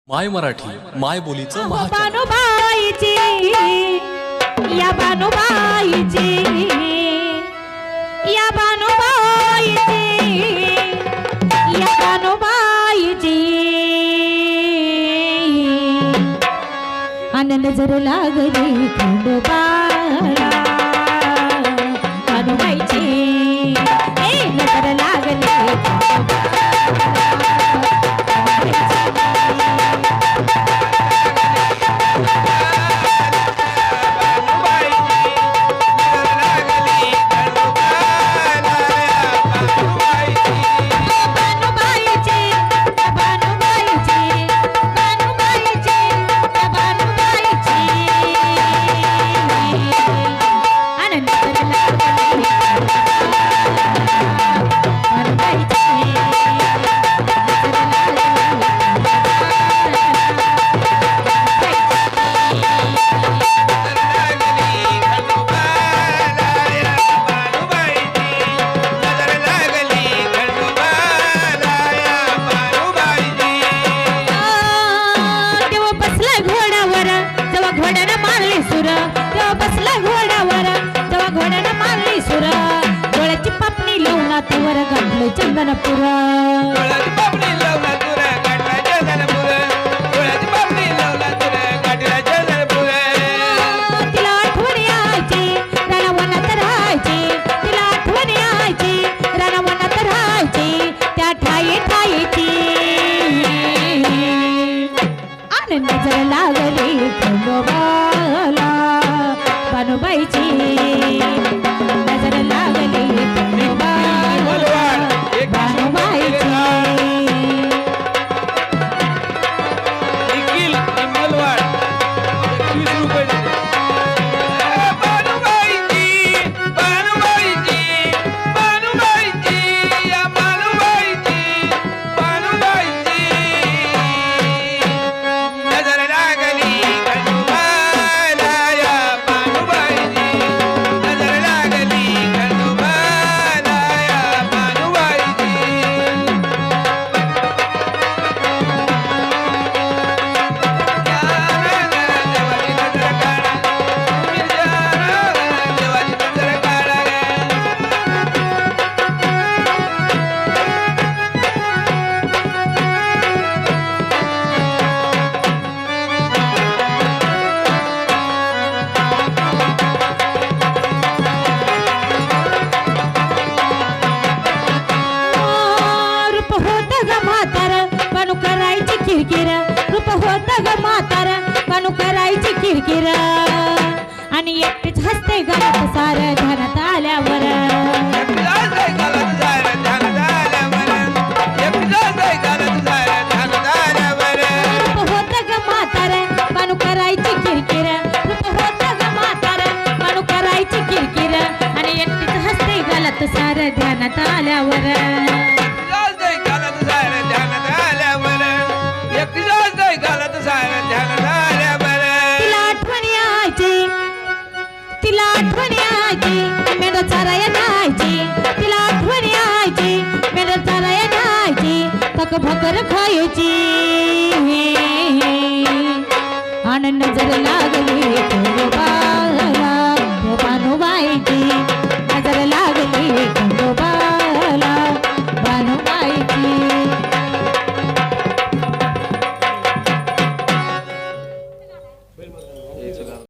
माय मराठी माय बोलीचं महाचॅनल बानुबाईची या बानुबाईची या बानुबाईची या बानुबाईची आनंद जर लागली खंडोबाला बानुबाईची नजर लागली वर गाठलं चंदनपुर डोळ्याची पापणी लावला तुरा गाठला चंदनपुर डोळ्याची पापणी लावला तुरा गाठला चंदनपुर तिला आठवण यायची रानावनात राहायची तिला आठवण यायची रानावनात राहायची त्या ठाई ठाईची आनंद जर लागली खंडोबाला बानुबाईची नजर लागली रूप होत ग म्हातार कानू करायची किरकिर आणि एकटीच हसते गात सार ध्यानात आल्यावर रूप होत ग म्हातार कानू करायची किरकिर रूप होत ग म्हातार कानू करायची किरकिर आणि एकटीच हसते गालात सार ध्यानात आल्यावर तिला आठवण यायची मेंढ चाराया न्यायची तिला आठवण यायची मेंढ चाराया न्यायची तक भाकर खायची